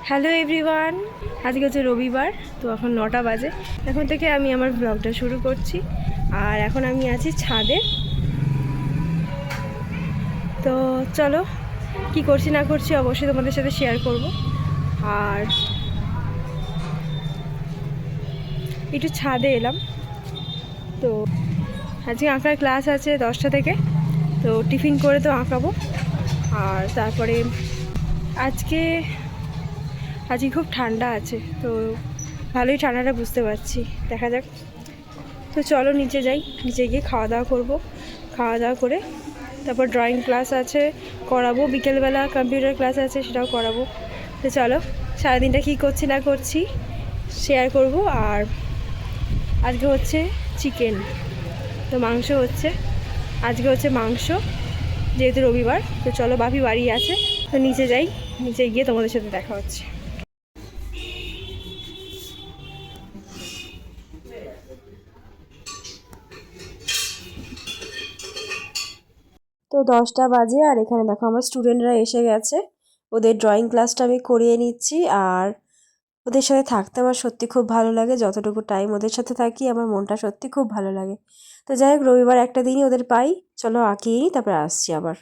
Hello everyone, আজকে হচ্ছে রবিবার। তো এখন 9টা বাজে। এখন থেকে আমি আমার ব্লগটা শুরু করছি। আর এখন আমি আছি ছাদে। তো চলো কি করছি না করছি অবশ্যই তোমাদের সাথে শেয়ার করব। আর একটু ছাদে এলাম। তো আজকে আঁকার ক্লাস আছে 10টা থেকে। তো টিফিন করে তো আঁকাবো। আর তারপরে আজকে খুব ঠান্ডা আছে, তো ভালোই ঠান্ডাটা বুঝতে পারছি। দেখা যাক। তো চলো নিচে যাই, নিচে গিয়ে খাওয়া দাওয়া করবো। খাওয়া দাওয়া করে তারপর ড্রয়িং ক্লাস আছে, করাবো। বিকেলবেলা কম্পিউটার ক্লাস আছে, সেটাও করাবো। তো চলো সারাদিনটা কী করছি না করছি শেয়ার করব। আর আজকে হচ্ছে চিকেন, তো মাংস হচ্ছে। আজকে হচ্ছে মাংস, যেহেতু রবিবার। তো চলো, বাপি বাড়ি আছে, তো নিচে যাই। নিচে গিয়ে তোমাদের সাথে দেখা হচ্ছে। তো 10টা বাজে, আর এখানে দেখো আমার স্টুডেন্টরা এসে গেছে। ওদের ড্রয়িং ক্লাসটা আমি করিয়ে নিচ্ছি। আর ওদের সাথে থাকতে আমার সত্যি খুব ভালো লাগে। যতটুকু টাইম ওদের সাথে থাকি আমার মনটা সত্যি খুব ভালো লাগে। তো যাই হোক, রবিবার একটা দিনই ওদের পাই। চলো আঁকিয়ে নিই, তারপরে আসছি আবার।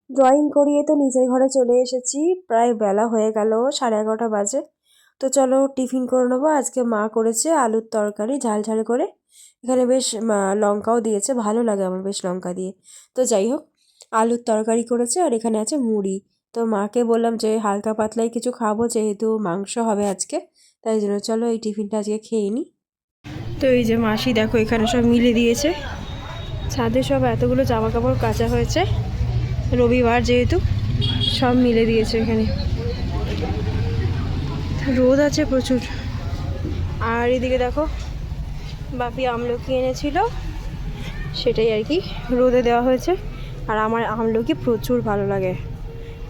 ড্রয়িং করিয়ে তো নিজের ঘরে চলে এসেছি। প্রায় বেলা হয়ে গেল, 11:30 বাজে। তো চলো টিফিন করে নেবো। আজকে মা করেছে আলুর তরকারি ঝাল ঝাল করে। এখানে বেশ লঙ্কাও দিয়েছে, ভালো লাগে আমার বেশ লঙ্কা দিয়ে। তো যাই হোক, আলুর তরকারি করেছে, আর এখানে আছে মুড়ি। তো মাকে বললাম যে হালকা পাতলাই কিছু খাবো, যেহেতু মাংস হবে আজকে। তাই জন্য চলো এই টিফিনটা আজকে খেয়ে নিই। তো এই যে মাসি দেখো এখানে সব মিলে দিয়েছে। ছাদে সব এতগুলো জামা কাপড় কাচা হয়েছে, রবিবার যেহেতু সব মিলে দিয়েছে। এখানে রোদ আছে প্রচুর। আর এদিকে দেখো বাপি আমলকি এনেছিল, সেটাই আর কি রোদে দেওয়া হয়েছে। আর আমার আমলকি প্রচুর ভালো লাগে,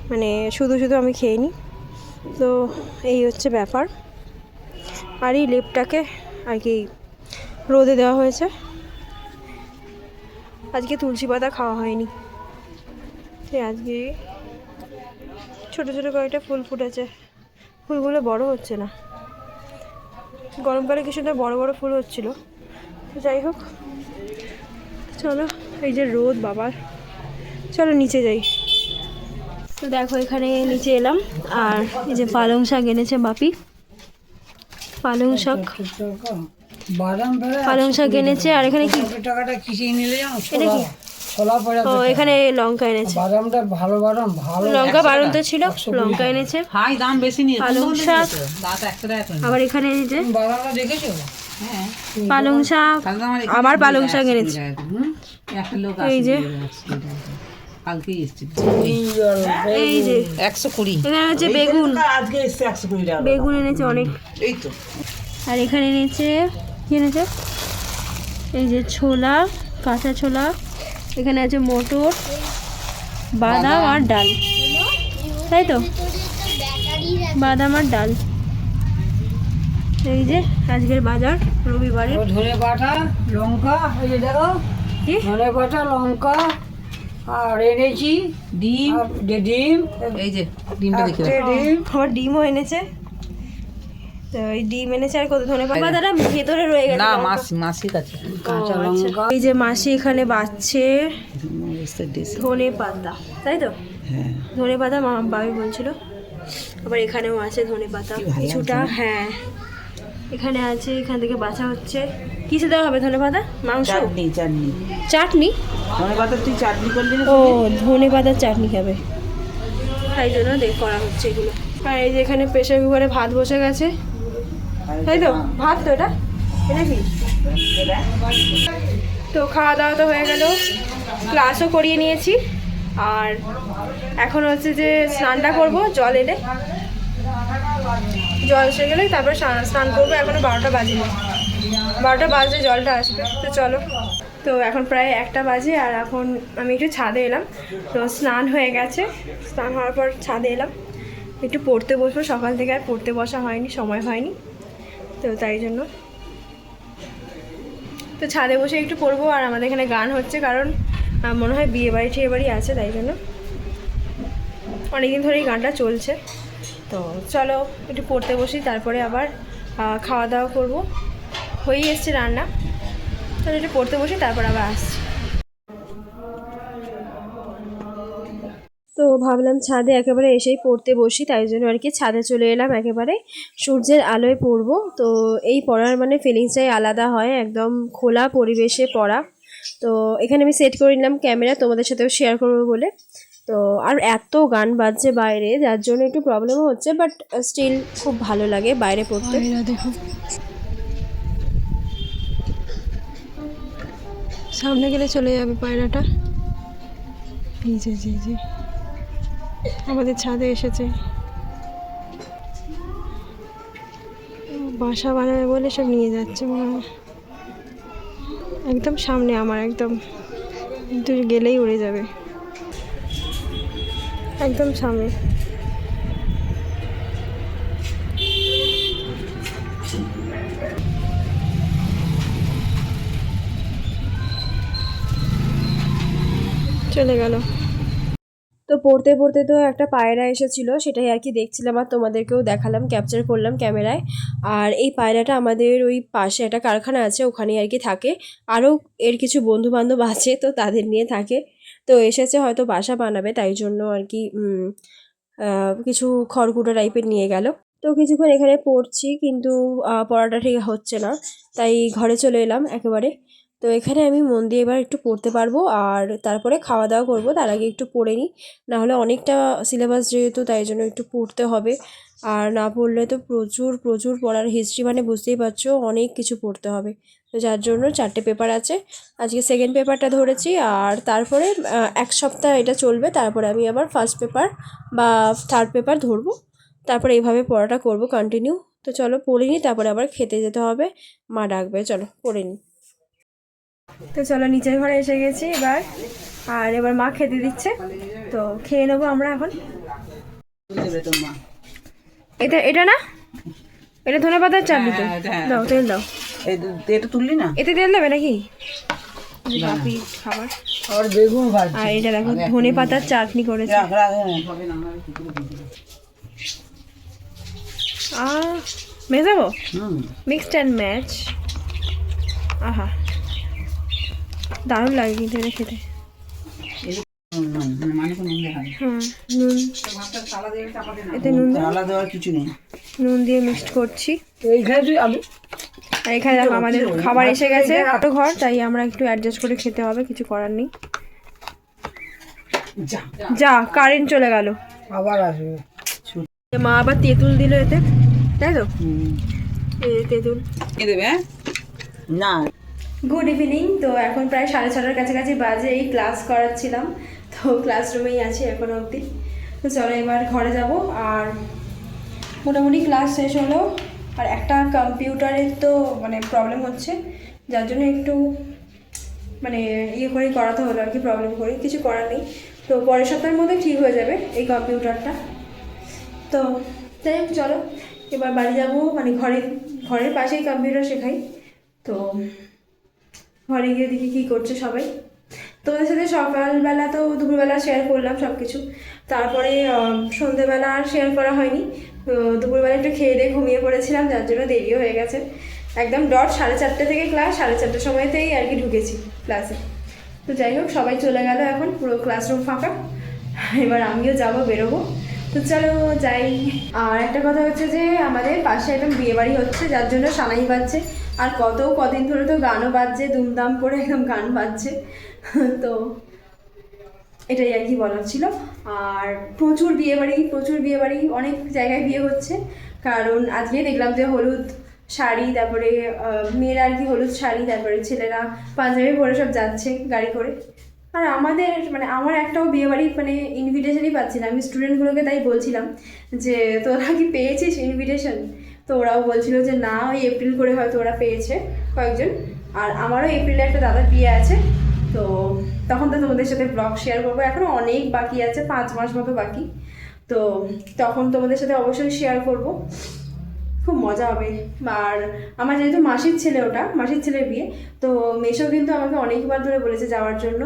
মানে শুধু শুধু আমি খেয়ে নিই। তো এই হচ্ছে ব্যাপার। আর এই লেপটাকে আর কি রোদে দেওয়া হয়েছে। আজকে তুলসী পাতা খাওয়া হয়নি। আজকে ছোটো ছোটো কয়েকটা ফুল ফুটেছে, ফুলগুলো বড় হচ্ছে না। গরমকালে কি সুন্দর বড় বড় ফুল হচ্ছিল। যাই হোক, চলো এই যে রোদ বাবার, চলো নিচে যাই। তো দেখো এখানে নিচে এলাম। আর এই যে পালং শাক এনেছে বাপি, পালং শাক এনেছে। আর এখানে কি এটা কি? ও, এখানে লঙ্কা এনেছে। বাদামটা ভালো বাদাম, ভালো লঙ্কা বাদাম তো ছিল, লঙ্কা এনেছে। হাই দাম বেশি নিয়ে পালং শাক। আবার এখানে এই যে বাদামটা দেখেছো, পালং শাক, আবার পালং শাক এনেছে। এই যে এই যে 120, এখানে হচ্ছে বেগুন, আজকে এসছে 120 টাকা বেগুন এনেছে অনেক। এই তো। আর এখানে এনেছে কি এনেছে, এই যে ছোলা, কাঁচা ছোলা। এখানে আছে মটর, বাদাম আর ডাল, তাই তো, বাদাম আর ডাল। এই যে আজকের বাজার রবিবারে। ধনে বাটা, লঙ্কা, এই যে দেখো কি ধনে বাটা, লঙ্কা, আর এনেছি ডিম। এই যে ডিমটা দেখো, আমার ডিমও এনেছে। তো এই ডিম এনেছে, আর কত ধনে পাতাটা ভেতরে রয়ে গেছে। না, মাসি কাছে কাঁচা লঙ্কা। এই যে মাসি এখানে বাচ্ছে ধনে পাতা, তাই তো? হ্যাঁ, ধনে পাতা বাবি বলছিল। আবার এখানেও আছে ধনে পাতা কিছুটা। হ্যাঁ, এখানে আছে, এখান থেকে বাছা হচ্ছে। কিসে দেওয়া হবে ধনে পাতা? মাংস, চাটনি। ধনে পাতা তুই চাটনি করলি? ও, ধনে পাতার চাটনি খাবে, তাই জন্য করা হচ্ছে এগুলো। আর এই যে এখানে প্রেসার কুকারে ভাত বসে গেছে, তাই তো? ভাত তো এটা কি? তো খাওয়া দাওয়া তো হয়ে গেল, ক্লাসও করিয়ে নিয়েছি। আর এখন হচ্ছে যে স্নানটা করবো, জল এলে, জল এসে গেলে তারপর স্নান করবো। এখনও 12টা বাজেনি, 12টা বাজলে জলটা আসবে। তো চলো, তো এখন প্রায় 1টা বাজে। আর এখন আমি একটু ছাদে এলাম। তো স্নান হয়ে গেছে, স্নান হওয়ার পর ছাদে এলাম, একটু পড়তে বসবো। সকাল থেকে আর পড়তে বসা হয়নি, সময় হয়নি, তো তাই জন্য তো ছাদে বসে একটু পড়বো। আর আমাদের এখানে গান হচ্ছে, কারণ মনে হয় বিয়ে বাড়ি আছে, তাই জন্য অনেকদিন ধরেই গানটা চলছে। তো চলো একটু পড়তে বসি, তারপরে আবার খাওয়া দাওয়া করবো। হয়েই এসছে রান্না, চলো একটু পড়তে বসি, তারপর আবার আসছি। তো ভাবলাম ছাদে একেবারে এসেই পড়তে বসি, তাই জন্য আর কি ছাদে চলে এলাম, একেবারে সূর্যের আলোয় পড়বো। তো এই পড়ার মানে ফিলিংসটাই আলাদা হয়, একদম খোলা পরিবেশে পড়া। তো এখানে আমি সেট করে নিলাম ক্যামেরা, তোমাদের সাথেও শেয়ার করবো বলে। তো আর এত গান বাজছে বাইরে, যার জন্য একটু প্রবলেমও হচ্ছে, বাট স্টিল খুব ভালো লাগে বাইরে পড়তে। দেখো সামনে গেলে চলে যাবে পায়রাটা। এই যে আমাদের ছাদে এসেছে, বাসা বানাবে বলে সব নিয়ে যাচ্ছে মনে হয়। একদম সামনে আমার, একদম গেলেই উড়ে যাবে, একদম সামনে। চলে গেল। তো পড়তে পড়তে তো একটা পায়রা এসেছিলো, সেটাই আর কি দেখছিলাম, আর তোমাদেরকেও দেখালাম, ক্যাপচার করলাম ক্যামেরায়। আর এই পায়রাটা আমাদের ওই পাশে একটা কারখানা আছে, ওখানে আর কি থাকে। আরও এর কিছু বন্ধু বান্ধব আছে, তো তাদের নিয়ে থাকে। তো এসেছে হয়তো বাসা বানাবে, তাই জন্য আর কি কিছু খড়কুটো টাইপের নিয়ে গেল। তো কিছুক্ষণ এখানে পড়ছি, কিন্তু পড়াটা ঠিক হচ্ছে না, তাই ঘরে চলে এলাম একেবারে। তো এখানে আমি মন দিয়ে এবার একটু পড়তে পারবো, আর তারপরে খাওয়া দাওয়া করবো, তার আগে একটু পড়ে নিই। নাহলে অনেকটা সিলেবাস যেহেতু, তাই জন্য একটু পড়তে হবে। আর না পড়লে তো প্রচুর প্রচুর পড়ার, হিস্ট্রি মানে বুঝতেই পারছো অনেক কিছু পড়তে হবে। তো যার জন্য 4টে পেপার আছে, আজকে সেকেন্ড পেপারটা ধরেছি, আর তারপরে 1 সপ্তাহ এটা চলবে, তারপরে আমি আবার ফার্স্ট পেপার বা থার্ড পেপার ধরবো। তারপরে এইভাবে পড়াটা করব কন্টিনিউ। তো চলো পড়ে নিই, তারপরে আবার খেতে যেতে হবে, মা ডাকবে, চলো পড়ে নিই। তো চলো নিচের ঘরে এসে গেছি এবার, আর এবার মা খেতে দিচ্ছে, তো খেয়ে নেবো আমরা এখন। এটা না, এটা ধনে পাতার চাটনি তো, দাও তেল দাও। এটা তুললি না, এতে তেল দেবে নাকি? খাবার আর এটা দেখো ধনে পাতার চাটনি করেছে। মেজাবো মিক্সড অ্যান্ড ম্যাচ, আহা দারুণ লাগে কিন্তু এটা খেতে। এতে নুন দিয়ে মিক্সড করছি। আর এখানে দেখো আমাদের খাবার এসে গেছে, ছোটো ঘর, তাই আমরা একটু অ্যাডজাস্ট করে খেতে হবে, কিছু করার নেই। যা কারেন্ট চলে গেল, আবার আসবে। মা আবার তেঁতুল দিল এতে, তাই তো? তেঁতুল দেবে না। Good evening. তো এখন প্রায় 6:30টার কাছাকাছি বাজে, এই ক্লাস করাচ্ছিলাম, তো ক্লাসরুমেই আছি এখন অবধি। তো চলো এবার ঘরে যাব, আর মোটামুটি ক্লাস শেষ হলো। আর একটা কম্পিউটারের তো মানে প্রবলেম হচ্ছে, যার জন্য একটু মানে করেই করাতে হলো আর কি, প্রবলেম করে, কিছু করার নেই। তো পরের সপ্তাহের মধ্যে ঠিক হয়ে যাবে এই কম্পিউটারটা। তো যাই হোক চলো এবার বাড়ি যাব, মানে ঘরের পাশেই কম্পিউটার শেখাই। তো ঘরে গিয়ে দেখি কী করছে সবাই। তোমাদের সাথে সকালবেলা তো দুপুরবেলা শেয়ার করলাম সব কিছু, তারপরে সন্ধেবেলা আর শেয়ার করা হয়নি। দুপুরবেলা একটু খেয়ে দিয়ে ঘুমিয়ে পড়েছিলাম, যার জন্য দেরিও হয়ে গেছে। একদম ডট 4:30 থেকে ক্লাস, 4:30 সময়তেই আর কি ঢুকেছি ক্লাসে। তো যাই হোক সবাই চলে গেল, এখন পুরো ক্লাসরুম ফাঁকা, এবার আমিও যাবো, বেরোবো। তো চলো যাই। আর একটা কথা হচ্ছে যে আমাদের পাশে একদম বিয়েবাড়ি হচ্ছে, যার জন্য সানাই বাজছে, আর কদিন ধরে তো গানও বাজছে, দুমদাম করে একদম গান বাজছে। তো এটাই আর কি বলার ছিল। আর প্রচুর বিয়েবাড়ি, অনেক জায়গায় বিয়ে হচ্ছে, কারণ আজকে দেখলাম যে হলুদ শাড়ি, তারপরে মেয়েরা আর কি হলুদ শাড়ি, তারপরে ছেলেরা পাঞ্জাবি পরে সব যাচ্ছে গাড়ি করে। আর আমাদের মানে আমার একটাও বিয়েবাড়ি মানে ইনভিটেশনই পাচ্ছি না। আমি স্টুডেন্টগুলোকে তাই বলছিলাম যে তোরা কি পেয়েছিস ইনভিটেশন? তো ওরাও বলছিল যে না, ওই এপ্রিল করে হয়তো ওরা পেয়েছে কয়েকজন। আর আমারও এপ্রিলে একটা দাদার বিয়ে আছে, তো তখন তো তোমাদের সাথে ব্লগ শেয়ার করবো। এখনও অনেক বাকি আছে, 5 মাস মতো বাকি, তো তখন তোমাদের সাথে অবশ্যই শেয়ার করব, খুব মজা হবে। আর আমার যেহেতু মাসির ছেলের বিয়ে, তো মেশো কিন্তু আমাকে অনেকবার ধরে বলেছে যাওয়ার জন্য।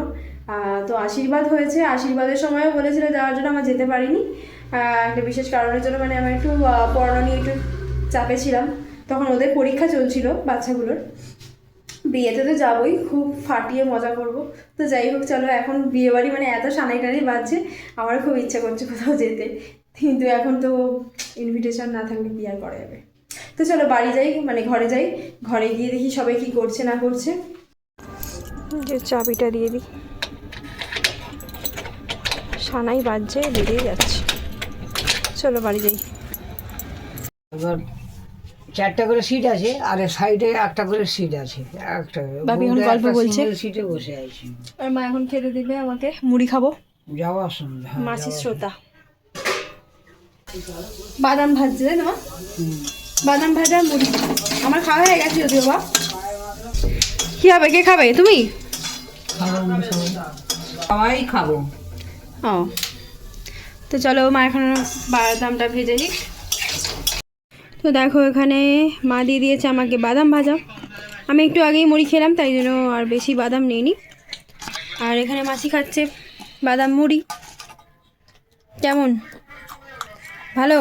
তো আশীর্বাদ হয়েছে, আশীর্বাদের সময়ও বলেছিল যাওয়ার জন্য, আমার যেতে পারিনি। একটা বিশেষ কারণের জন্য মানে আমি একটু পড়ানো নিয়ে একটু চাপে ছিলাম। তখন ওদের পরীক্ষা চলছিল বাচ্চাগুলোর। বিয়েতে তো যাবোই, খুব ফাটিয়ে মজা করব। তো যাই হোক, চলো এখন বিয়েবাড়ি মানে এত সানাই টানাই বাজছে, আমারও খুব ইচ্ছা করছে কোথাও যেতে, কিন্তু এখন তো ইনভিটেশন না থাকলে কি আর করা যাবে। তো চলো বাড়ি যাই, মানে ঘরে যাই, ঘরে গিয়ে দেখি সবাই কি করছে না করছে। যে চাবিটা দিয়ে দিই, সানাই বাজছে, বেরিয়ে যাচ্ছে। চলো বাড়ি যাই। এবার 4টা করে সিট আছে আর সাইডে একটা করে সিট আছে। একটা বাপি এখন গল্প বলছে, সিটে বসে আছি। আর মা এখন খেতে দেবে আমাকে, মুড়ি খাবো যাওয়ার সময় মাসির শ্রোতা। বাদাম ভাজছে তাই না মা? বাদাম ভাজা মুড়ি আমার খাওয়া হয়ে গেছে যদিও বা। কি হবে, কে খাবে? তুমি? সবাই খাবো। ও, তো চলো মা এখন বাদামটা ভেজে নিক। তো দেখো এখানে মা দিয়ে দিয়েছে আমাকে বাদাম ভাজা। আমি একটু আগেই মুড়ি খেলাম, তাই জন্য আর বেশি বাদাম নিইনি। আর এখানে মাসি খাচ্ছে বাদাম মুড়ি। কেমন, ভালো?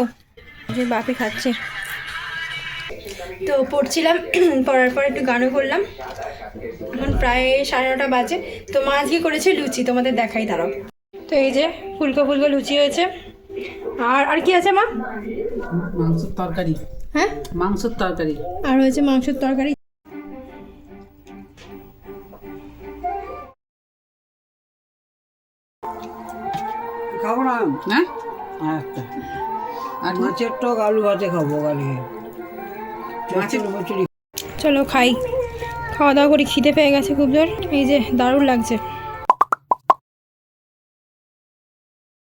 যে বাপি খাচ্ছে। তো পড়ছিলাম, পড়ার পর একটু গানও করলাম। এখন প্রায় 9:30 বাজে। তো মা আজকে করেছে লুচি, তোমাদের দেখাই দাঁড়াও। তো এই যে ফুলকো ফুলকো লুচি হয়েছে। আর আর কি আছে মা? মাংসের তরকারি। হ্যাঁ, মাংসের তরকারি। আর হয়েছে মাংসের তরকারি। খাবো না হ্যাঁ, একটা আর মাছের টক আলু ভাতে খাবো কালকে। মাছের কচুরি চলো খাই, খাওয়া দাওয়া করি, খিদে পেয়ে গেছে খুব জোর। এই যে দারুণ লাগছে।